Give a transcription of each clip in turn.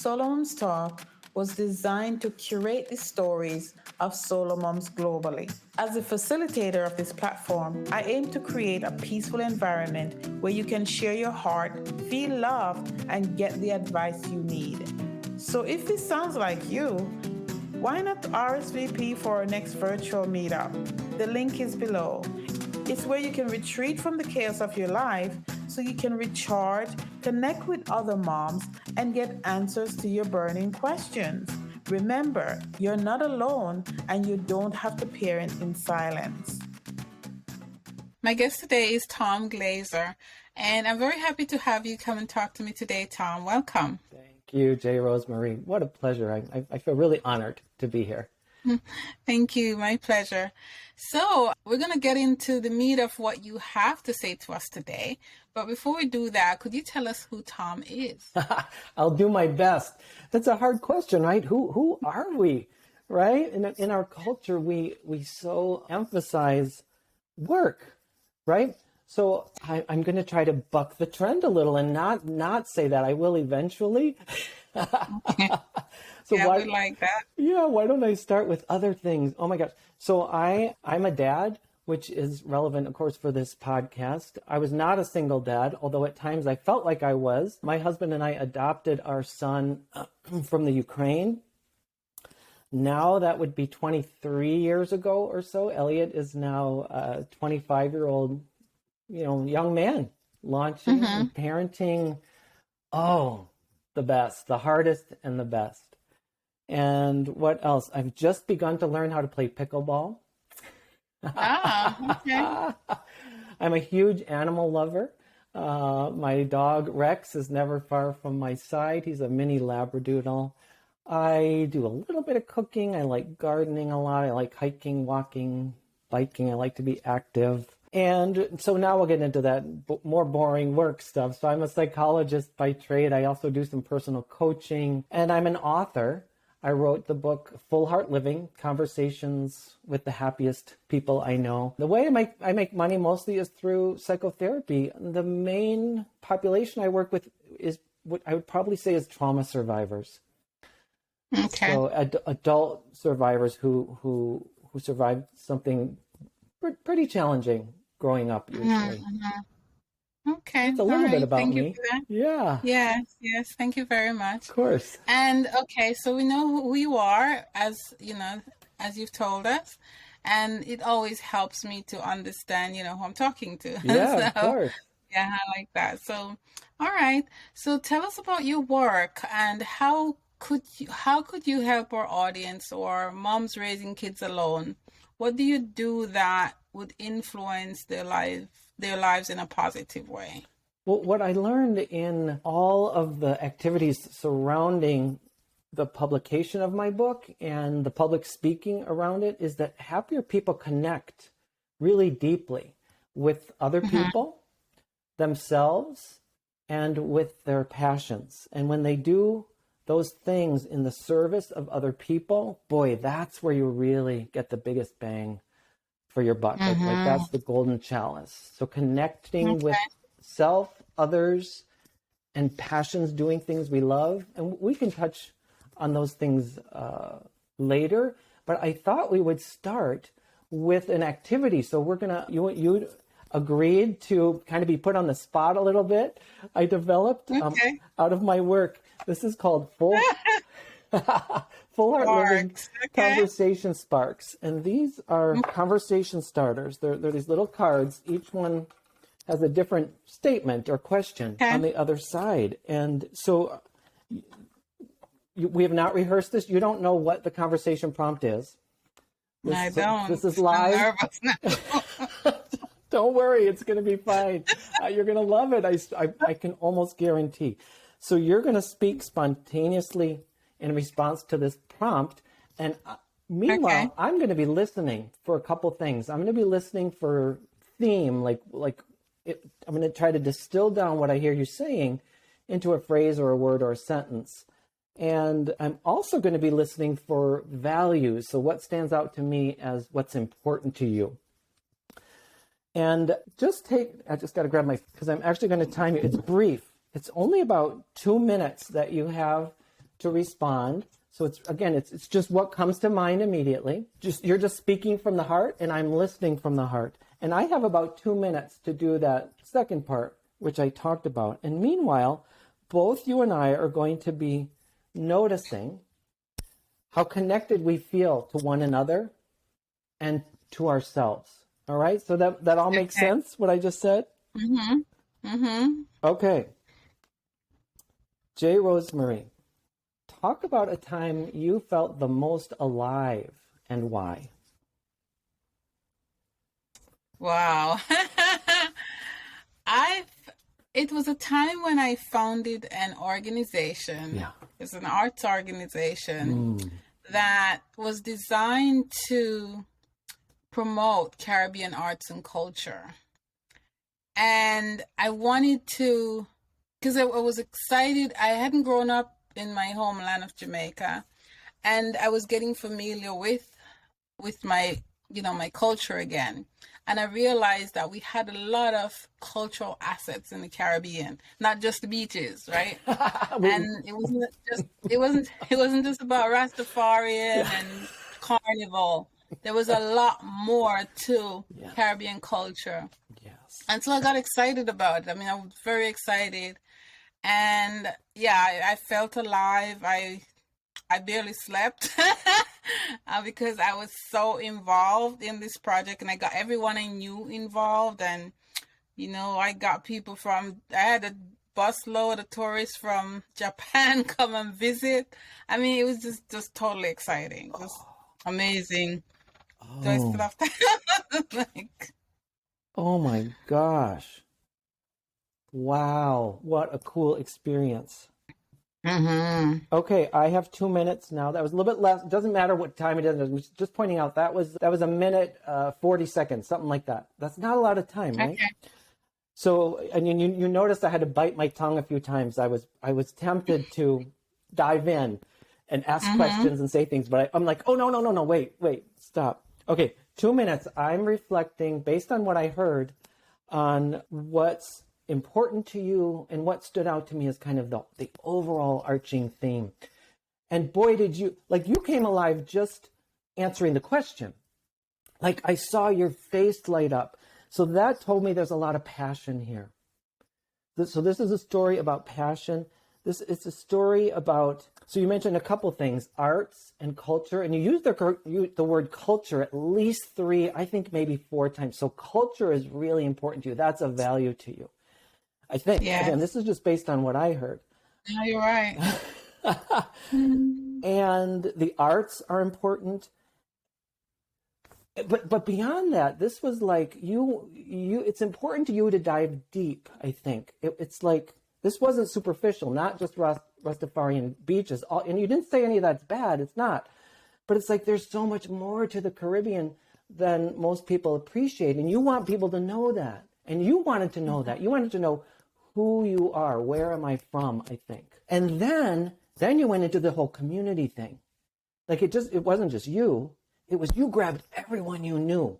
SoloMoms Talk was designed to curate the stories of solo moms globally. As a facilitator of this platform, I aim to create a peaceful environment where you can share your heart, feel loved, and get the advice you need. So if this sounds like you, why not RSVP for our next virtual meetup? The link is below. It's where you can retreat from the chaos of your life so you can recharge, connect with other moms, and get answers to your burning questions. Remember, you're not alone and you don't have to parent in silence. My guest today is Tom Glaser, and I'm very happy to have you come and talk to me today, Tom. Welcome. Thank you, J. Rosemary. What a pleasure. I feel really honored to be here. Thank you. My pleasure. So we're going to get into the meat of what you have to say to us today. But before we do that, could you tell us who Tom is? I'll do my best. That's a hard question, right? Who are we, right? In our culture, we so emphasize work, right? So I'm going to try to buck the trend a little and not say that. I will eventually. Okay. So yeah, why, we like that. Yeah, why don't I start with other things? Oh my gosh. So I'm a dad, which is relevant, of course, for this podcast. I was not a single dad, although at times I felt like I was. My husband and I adopted our son from the Ukraine. Now that would be 23 years ago or so. Elliot is now a 25-year-old, young man launching and parenting. Oh, the best, the hardest and the best. And what else? I've just begun to learn how to play pickleball. Okay. I'm a huge animal lover. My dog Rex is never far from my side. He's a mini Labradoodle. I do a little bit of cooking. I like gardening a lot. I like hiking, walking, biking. I like to be active. And so now we'll get into that more boring work stuff. So I'm a psychologist by trade. I also do some personal coaching, and I'm an author. I wrote the book Full Heart Living, Conversations with the Happiest People I Know. The way I make money mostly is through psychotherapy. The main population I work with is what I would probably say is trauma survivors. Okay. So adult survivors who survived something pretty challenging growing up usually. Mm-hmm. Okay. It's a little bit about Thank me. you for that. Yeah. Yes. Thank you very much. Of course. And okay, so we know who you are, as you've told us, and it always helps me to understand, who I'm talking to. Yeah, of course. Yeah, I like that. So, all right. So tell us about your work and how could you help our audience or moms raising kids alone? What do you do that would influence their lives in a positive way? Well, what I learned in all of the activities surrounding the publication of my book and the public speaking around it is that happier people connect really deeply with other people, themselves, and with their passions. And when they do those things in the service of other people, boy, that's where you really get the biggest bang for your buck. Like that's the golden chalice. So connecting with self, others, and passions, doing things we love. And we can touch on those things later, but I thought we would start with an activity. So you agreed to kind of be put on the spot a little bit. I developed out of my work. This is called Full Heart Living Conversation Sparks. And these are conversation starters. They're these little cards. Each one has a different statement or question on the other side. And so we have not rehearsed this. You don't know what the conversation prompt is. I don't. This is live. I'm nervous now. Don't worry, it's going to be fine. You're going to love it. I can almost guarantee. So you're going to speak spontaneously in response to this prompt. And meanwhile, I'm going to be listening for a couple things. I'm going to be listening for theme, I'm going to try to distill down what I hear you saying into a phrase or a word or a sentence. And I'm also going to be listening for values. So what stands out to me as what's important to you. And I just got to grab because I'm actually going to time you. It's brief. It's only about 2 minutes that you have to respond. So it's just what comes to mind immediately. You're just speaking from the heart, and I'm listening from the heart. And I have about 2 minutes to do that second part, which I talked about. And meanwhile, both you and I are going to be noticing how connected we feel to one another and to ourselves. All right? So that all makes sense, what I just said? Mm-hmm. Mm-hmm. Okay. J. Rosemary, talk about a time you felt the most alive and why. Wow. It was a time when I founded an organization. Yeah. It's an arts organization that was designed to promote Caribbean arts and culture. And I wanted to, because I was excited. I hadn't grown up in my homeland of Jamaica, and I was getting familiar with my, my culture again. And I realized that we had a lot of cultural assets in the Caribbean, not just the beaches, right? And it wasn't just about Rastafarian and Carnival. There was a lot more to Caribbean culture. Yes. And so I got excited about it. I mean, I was very excited. And I felt alive. I barely slept because I was so involved in this project, and I got everyone I knew involved. And, I got people I had a busload of tourists from Japan come and visit. I mean, it was just totally exciting. Just amazing. Do I still have to? Oh my gosh. Wow. What a cool experience. Mm-hmm. Okay, I have 2 minutes now. That was a little bit less. It doesn't matter what time it is. I was just pointing out that was a minute, 40 seconds, something like that. That's not a lot of time, right? Okay. So, and you noticed I had to bite my tongue a few times. I was tempted to dive in and ask questions and say things, but I'm like, oh, no, wait, stop. Okay, 2 minutes. I'm reflecting based on what I heard on what's important to you and what stood out to me as kind of the overall arching theme. And boy, did you came alive just answering the question. Like I saw your face light up. So that told me there's a lot of passion here. So this is a story about passion. It's a story about, so you mentioned a couple things, arts and culture, and you used the word culture at least 3, I think maybe 4 times. So culture is really important to you. That's a value to you, I think. Yeah. Again, this is just based on what I heard. No, you're right. And the arts are important. But beyond that, this was like you. It's important to you to dive deep, I think. It's like, this wasn't superficial, not just Rastafarian beaches. And you didn't say any of that's bad. It's not. But it's like there's so much more to the Caribbean than most people appreciate. And you want people to know that. And you wanted to know that. You wanted to know who you are. Where am I from, I think. And then you went into the whole community thing. Like it wasn't just you. It was you grabbed everyone you knew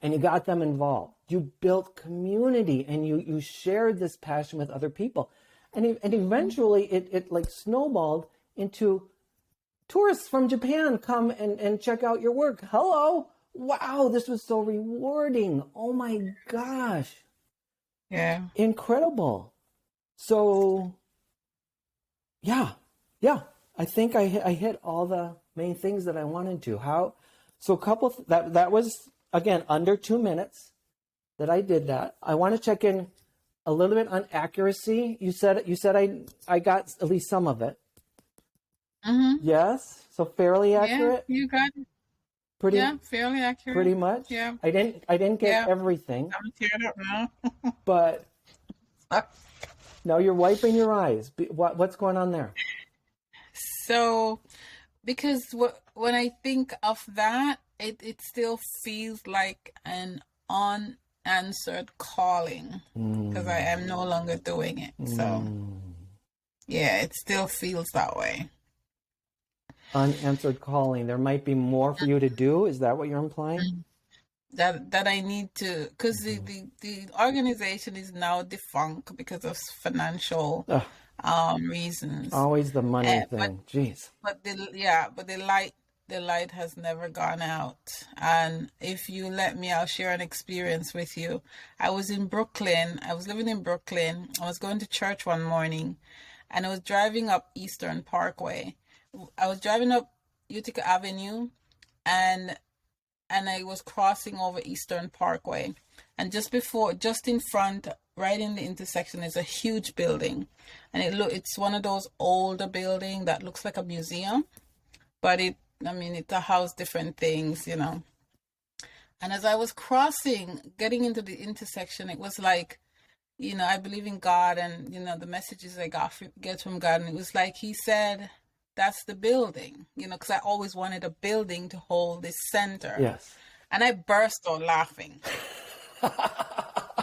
and you got them involved. You built community and you shared this passion with other people. And eventually it like snowballed into tourists from Japan come and check out your work. Hello. Wow, this was so rewarding. Oh my gosh. Yeah. Incredible. So, yeah. I think I hit all the main things that I wanted to. That was, again, under 2 minutes that I did that. I want to check in a little bit on accuracy. You said I got at least some of it. Mm-hmm. Yes, so fairly accurate. Yeah, you got it. Pretty, fairly accurate. Pretty much. Yeah. I didn't get everything. I'm teared up now. But now you're wiping your eyes. What's going on there? So, because when I think of that, it still feels like an unanswered calling because I am no longer doing it. So, it still feels that way. Unanswered calling. There might be more for you to do. Is that what you're implying? That I need to, because the organization is now defunct because of financial reasons. Always the money But thing. Jeez. the light has never gone out. And if you let me, I'll share an experience with you. I was in Brooklyn. I was living in Brooklyn. I was going to church one morning, and I was driving up Eastern Parkway. I was driving up Utica Avenue, and I was crossing over Eastern Parkway. And just in front, right in the intersection, is a huge building. And it's one of those older building that looks like a museum, but it's a house, different things, you know. And as I was getting into the intersection, it was like, you know, I believe in God, and, you know, the messages I get from God. And it was like, he said, that's the building, you know, because I always wanted a building to hold this center. Yes. And I burst out laughing.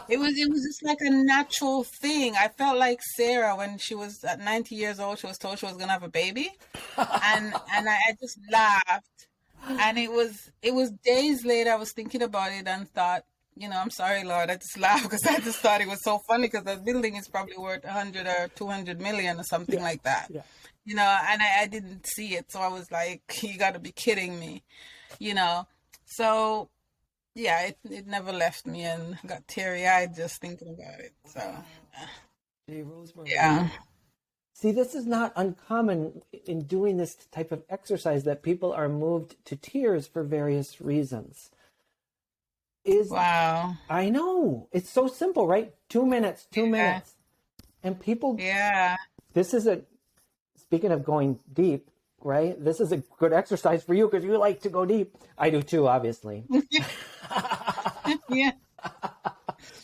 It was just like a natural thing. I felt like Sarah when she was at 90 years old. She was told she was gonna have a baby, and I just laughed. And it was days later. I was thinking about it and thought, you know, I'm sorry, Lord. I just laughed because I just thought it was so funny, because the building is probably worth 100 or 200 million or something like that. Yeah. You know, and I didn't see it, so I was like, you got to be kidding me, you know. So yeah, it never left me, and got teary-eyed just thinking about it. So Hey, Rosemary. yeah. See, this is not uncommon in doing this type of exercise, that people are moved to tears for various reasons. Wow. I know. It's so simple, right? 2 minutes, 2 minutes. And people, speaking of going deep, right? This is a good exercise for you because you like to go deep. I do too, obviously. Yeah.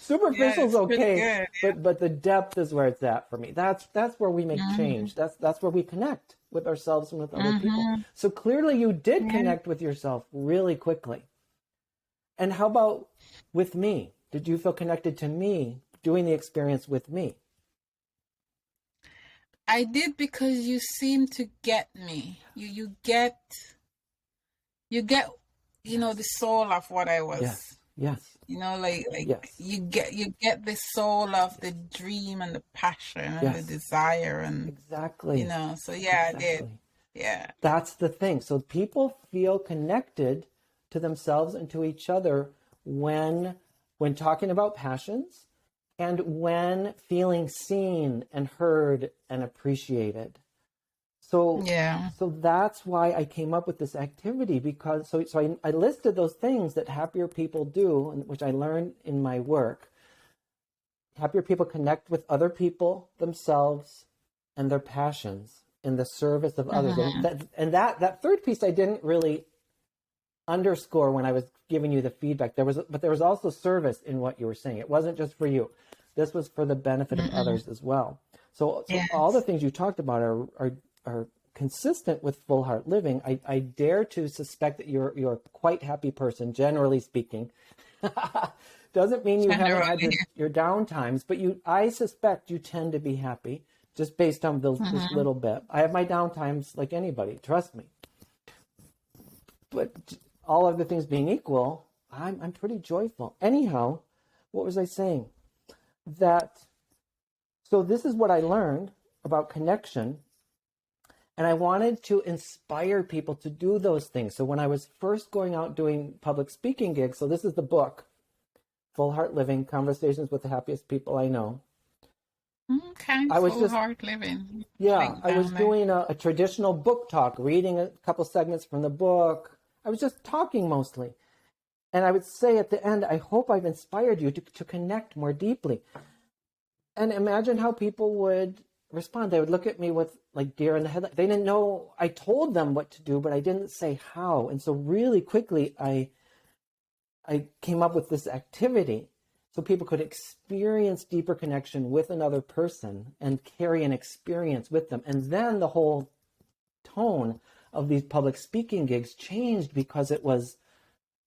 Superficial's okay, good, but the depth is where it's at for me. That's where we make change. That's where we connect with ourselves and with other people. So clearly you did connect with yourself really quickly. And how about with me? Did you feel connected to me doing the experience with me? I did, because you seem to get me. You get, you know, the soul of what I was. Yes. You know, like yes. you get the soul of the dream and the passion and the desire, and exactly. You know, so yeah, exactly. I did. Yeah. That's the thing. So people feel connected to themselves and to each other when talking about passions, and when feeling seen and heard and appreciated. So that's why I came up with this activity, because I listed those things that happier people do, which I learned in my work. Happier people connect with other people, themselves, and their passions in the service of others. And that third piece I didn't really underscore when I was giving you the feedback. There was also service in what you were saying. It wasn't just for you. This was for the benefit of others as well. So all the things you talked about are consistent with full heart living. I dare to suspect that you're a quite happy person, generally speaking. Doesn't mean you haven't had your down times, but I suspect you tend to be happy just based on this little bit. I have my down times like anybody, trust me. But all other things being equal, I'm pretty joyful. Anyhow, what was I saying? So this is what I learned about connection, and I wanted to inspire people to do those things. So when I was first going out doing public speaking gigs, so this is the book, Full Heart Living, Conversations with the Happiest People I Know. Okay, Full Heart Living. Yeah, I was doing a traditional book talk, reading a couple segments from the book. I was just talking mostly. And I would say at the end, I hope I've inspired you to connect more deeply. And imagine how people would respond. They would look at me with like deer in the headlights. They didn't know. I told them what to do, but I didn't say how. And so really quickly, I came up with this activity so people could experience deeper connection with another person and carry an experience with them. And then the whole tone of these public speaking gigs changed because it was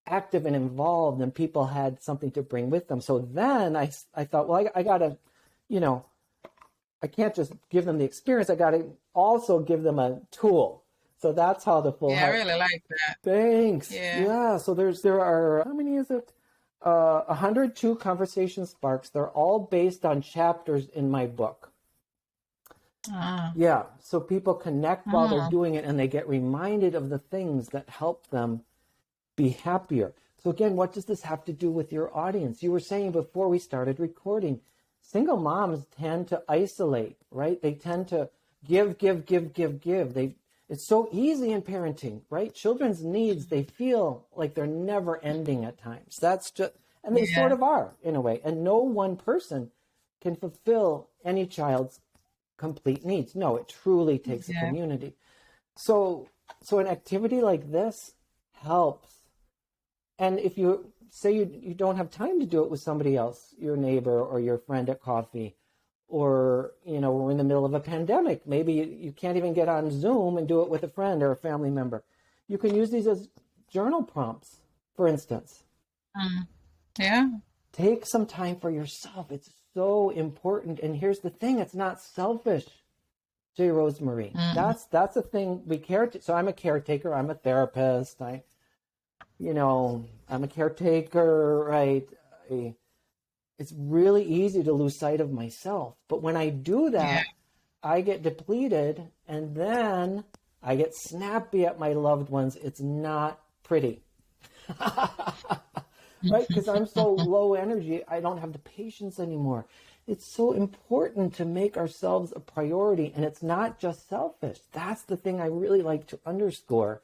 active and involved, and people had something to bring with them. So then I thought, well, I got to, I can't just give them the experience. I got to also give them a tool. So that's how the full heart. I really like that. Thanks. Yeah. So there are, how many is it? 102 conversation sparks. They're all based on chapters in my book. Ah. Yeah, so people connect while they're Ah. doing it and they get reminded of the things that help them be happier. So again, what does this have to do with your audience? You were saying before we started recording, single moms tend to isolate, right? They tend to give. It's so easy in parenting, right? Children's needs, they feel like they're never ending at times. That's just, and they sort Yeah. of are in a way. And no one person can fulfill any child's complete needs. No, it truly takes a Yeah. community. So an activity like this helps. And if you say you don't have time to do it with somebody else, your neighbor or your friend at coffee, or, we're in the middle of a pandemic, maybe you can't even get on Zoom and do it with a friend or a family member. You can use these as journal prompts, for instance. Yeah. Take some time for yourself. It's so important. And here's the thing, it's not selfish, J. Rosemary. That's a thing we care. So I'm a caretaker. I'm a therapist. I'm a caretaker, right? It's really easy to lose sight of myself. But when I do that, I get depleted and then I get snappy at my loved ones. It's not pretty. Right? Because I'm so low energy, I don't have the patience anymore. It's so important to make ourselves a priority, and it's not just selfish. That's the thing I really like to underscore.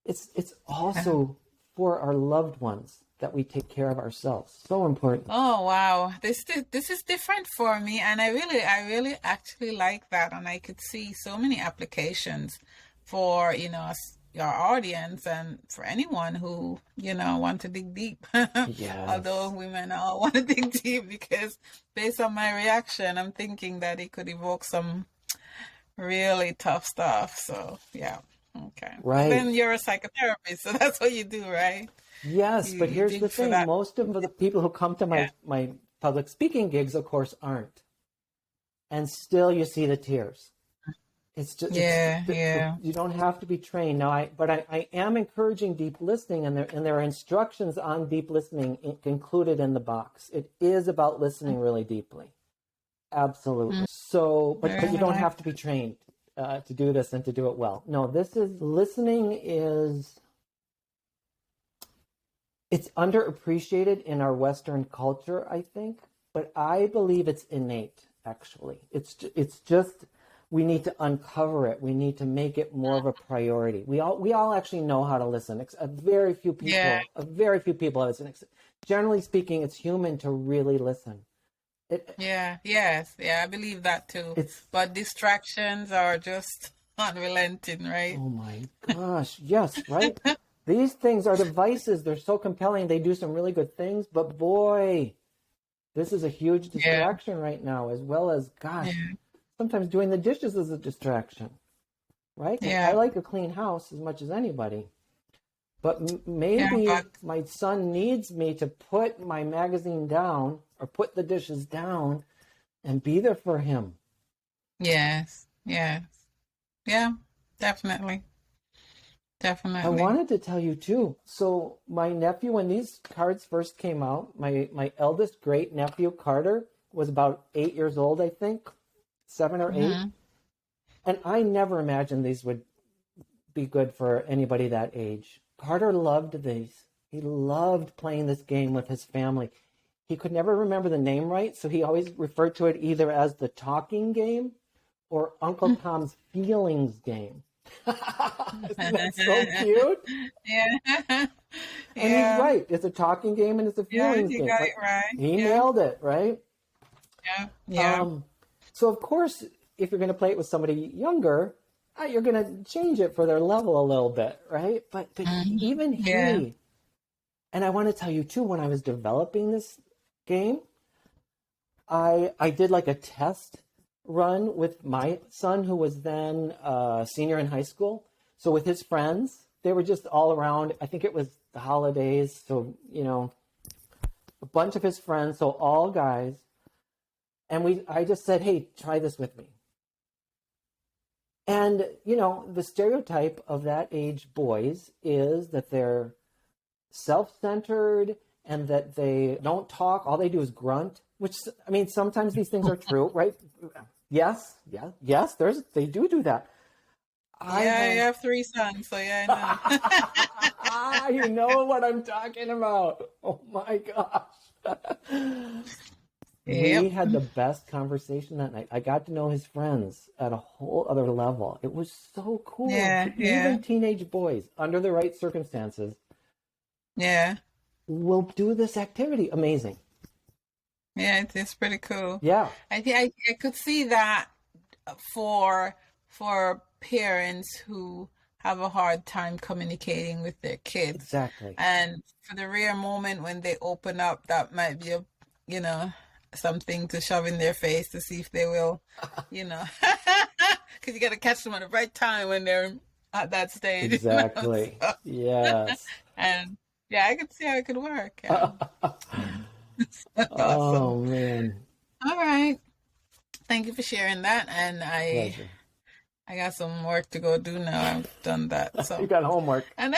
It's also for our loved ones that we take care of ourselves. So important. Oh wow, this is different for me, and I really actually like that, and I could see so many applications for your audience and for anyone who want to dig deep. Yes. Although we may not want to dig deep, because based on my reaction, I'm thinking that it could evoke some really tough stuff. So yeah, okay. Right. But then you're a psychotherapist, so that's what you do, right? Yes, but here's the thing. That. Most of the people who come to my public speaking gigs, of course, aren't. And still you see the tears. It's just, you don't have to be trained. Now, I am encouraging deep listening, and there are instructions on deep listening included in the box. It is about listening really deeply. Absolutely. So, but you don't have to be trained to do this and to do it well. No, listening it's underappreciated in our Western culture, I think, but I believe it's innate, actually. It's just, we need to uncover it. We need to make it more of a priority. We all actually know how to listen. A very few people listen. Generally speaking, it's human to really listen. I believe that too. But distractions are just unrelenting, right? Oh my gosh, yes, right? These things are devices. They're so compelling. They do some really good things, but boy, this is a huge distraction right now, as well as, gosh, sometimes doing the dishes is a distraction, right? Yeah. I like a clean house as much as anybody, but maybe my son needs me to put my magazine down or put the dishes down and be there for him. Yes. Yeah, definitely. I wanted to tell you too. So my nephew, when these cards first came out, my eldest great nephew, Carter, was about 8 years old, I think, 7 or 8. And I never imagined these would be good for anybody that age. Carter loved these. He loved playing this game with his family. He could never remember the name right, so he always referred to it either as the talking game or Uncle Tom's feelings game. Isn't that so cute? Yeah. And he's right. It's a talking game and it's a feelings game. Got it right. He nailed it, right? Yeah. So of course, if you're going to play it with somebody younger, you're going to change it for their level a little bit, right? But even he, and I want to tell you too, when I was developing this game, I did like a test run with my son, who was then a senior in high school. So with his friends, they were just all around. I think it was the holidays. So, a bunch of his friends, so all guys. And I just said, hey, try this with me. And, the stereotype of that age boys is that they're self-centered and that they don't talk. All they do is grunt, which, sometimes these things are true, right? Yes, yeah, yes. They do that. I have 3 sons, so yeah, I know. You know what I'm talking about. Oh my gosh. know. We Yep. had the best conversation that night. I got to know his friends at a whole other level. It was so cool. Yeah, Even yeah, teenage boys, under the right circumstances, yeah, will do this activity. Amazing. yeah. It's pretty cool. Yeah, I think I could see that for parents who have a hard time communicating with their kids, exactly. and for the rare moment when they open up, that might be a, you know, something to shove in their face to see if they will, you know, because you got to catch them at the right time when they're at that stage. You know? Exactly. So, Yes. and yeah, I could see how it could work. Yeah. Awesome. Oh man. All right. Thank you for sharing that. And Pleasure. I got some work to go do now. I've done that. You So, got homework. and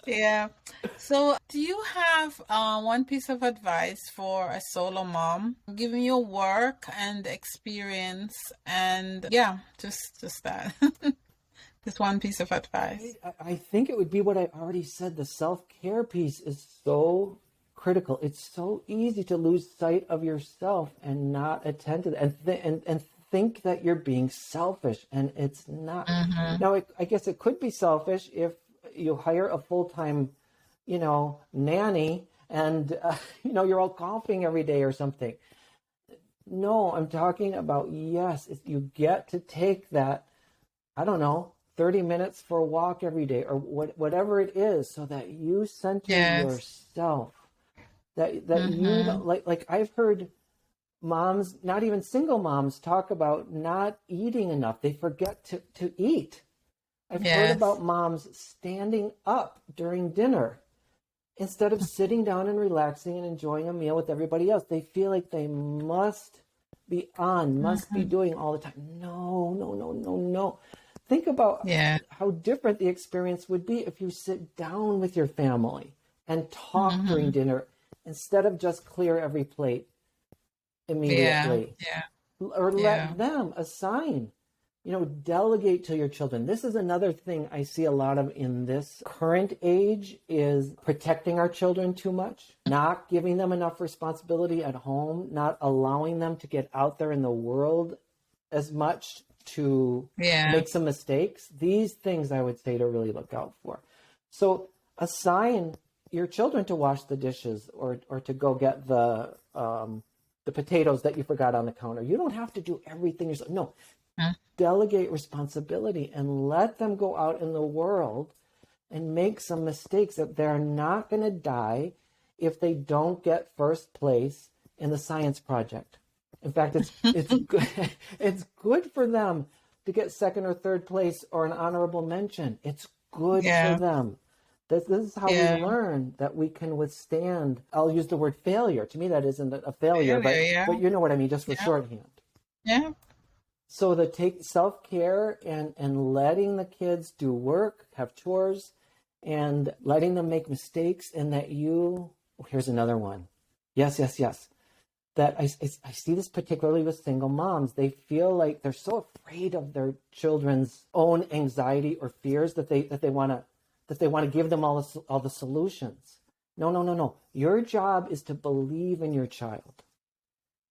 yeah. So, do you have one piece of advice for a solo mom, given your work and experience, and yeah, just that, just one piece of advice. I think it would be what I already said. The self-care piece is so critical. It's so easy to lose sight of yourself and not attend to that, and think that you're being selfish, and it's not. Now, I guess it could be selfish if you hire a full-time, nanny, and you're all coughing every day or something. No, I'm talking about, yes, if you get to take that, I don't know, 30 minutes for a walk every day, or whatever it is, so that you center yourself. That you don't, like I've heard moms, not even single moms, talk about not eating enough. They forget to eat. I've heard about moms standing up during dinner instead of sitting down and relaxing and enjoying a meal with everybody else. They feel like they must be on, must be doing all the time. No, no, no, no, no. Think about how different the experience would be if you sit down with your family and talk during dinner instead of just clear every plate immediately. Or let them assign, delegate to your children. This is another thing I see a lot of in this current age, is protecting our children too much, not giving them enough responsibility at home, not allowing them to get out there in the world as much to make some mistakes. These things I would say to really look out for. So assign your children to wash the dishes, or to go get the potatoes that you forgot on the counter. You don't have to do everything yourself. No, delegate responsibility and let them go out in the world and make some mistakes, that they're not going to die if they don't get first place in the science project. In fact, it's good. It's good for them to get second or third place or an honorable mention. It's good for them. This is how we learn that we can withstand. I'll use the word failure. To me, that isn't a failure, but you know what I mean, just for shorthand. Yeah. So the take self-care and letting the kids do work, have chores, and letting them make mistakes, and that here's another one. Yes. That I see this particularly with single moms. They feel like they're so afraid of their children's own anxiety or fears that they want to give them all the solutions. No. Your job is to believe in your child.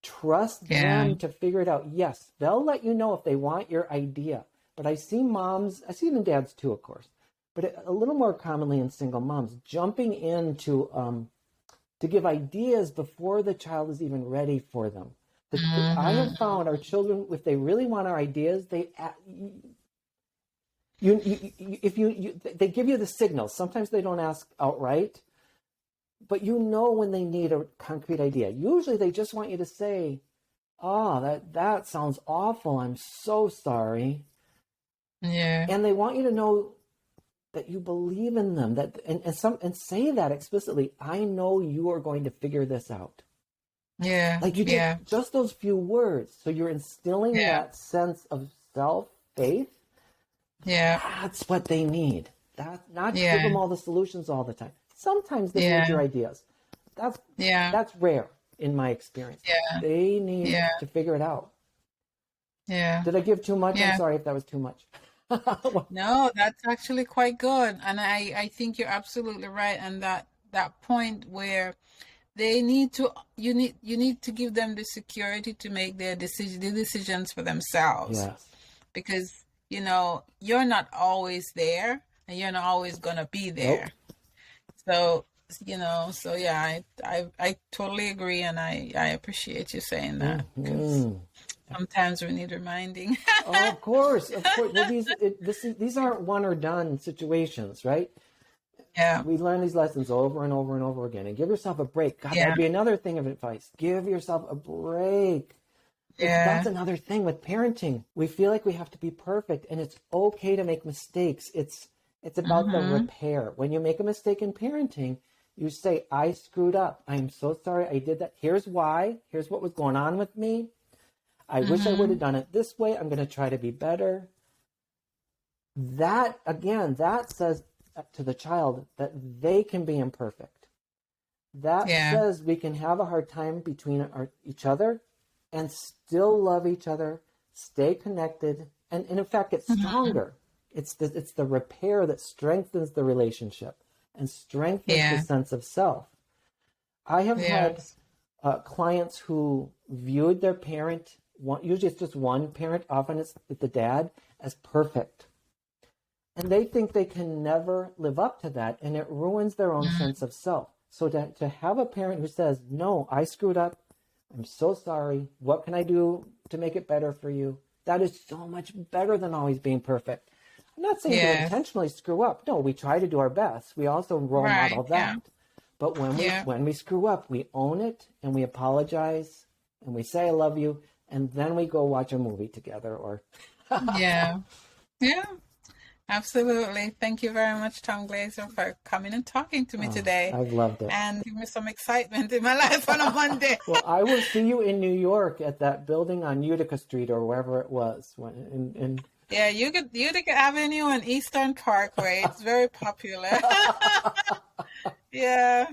Trust them to figure it out. Yes, they'll let you know if they want your idea. But I see moms, I see even dads too, of course, but a little more commonly in single moms, jumping into to give ideas before the child is even ready for them. I have found our children, if they really want our ideas, they give you the signals. Sometimes they don't ask outright, but when they need a concrete idea. Usually they just want you to say, "Oh, that sounds awful. I'm so sorry." Yeah. And they want you to know that you believe in them, and say that explicitly. I know you are going to figure this out. Yeah. Like you did just those few words. So you're instilling that sense of self-faith. Yeah. That's what they need. Not give them all the solutions all the time. Sometimes they need your ideas. That's rare. in my experience. Yeah. They need Yeah. to figure it out. Yeah. Did I give too much? Yeah. I'm sorry if that was too much. No, that's actually quite good. And I think you're absolutely right. And that point where they need to, you need to give them the security to make the decisions for themselves. Yes. Because, you're not always there and you're not always going to be there. Nope. So yeah, I totally agree. And I appreciate you saying that. Because sometimes we need reminding. Oh, of course. Well, these aren't one or done situations, right? Yeah. We learn these lessons over and over and over again. And give yourself a break. God, that'd be another thing of advice. Give yourself a break. Yeah. That's another thing with parenting. We feel like we have to be perfect, and it's okay to make mistakes. It's about the repair. When you make a mistake in parenting, you say, I screwed up. I'm so sorry I did that. Here's why. Here's what was going on with me. I wish I would have done it this way. I'm going to try to be better. That, again, that says to the child that they can be imperfect. That says we can have a hard time between each other and still love each other, stay connected, and in fact get stronger. It's the repair that strengthens the relationship and strengthens the sense of self. I have had clients who viewed their parent, usually it's just one parent, often it's the dad, as perfect. And they think they can never live up to that, and it ruins their own sense of self. So to have a parent who says, no, I screwed up, I'm so sorry, what can I do to make it better for you? That is so much better than always being perfect. I'm not saying to intentionally screw up. No, we try to do our best. We also role model that. But when we screw up, we own it and we apologize and we say I love you, and then we go watch a movie together or Yeah. Absolutely. Thank you very much, Tom Glaser, for coming and talking to me today. I've loved it. And give me some excitement in my life on a Monday. Well, I will see you in New York at that building on Utica Street or wherever it was. Yeah, Utica Avenue and Eastern Parkway. It's very popular. Yeah.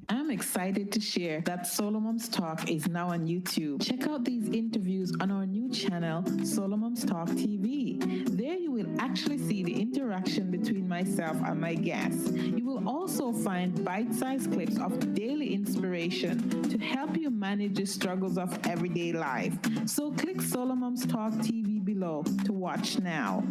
I'm excited to share that SoloMoms Talk is now on YouTube. Check out these interviews on our new channel, SoloMoms Talk TV. There you will actually see the interaction between myself and my guests. You will also find bite-sized clips of daily inspiration to help you manage the struggles of everyday life. So click SoloMoms Talk TV below to watch now.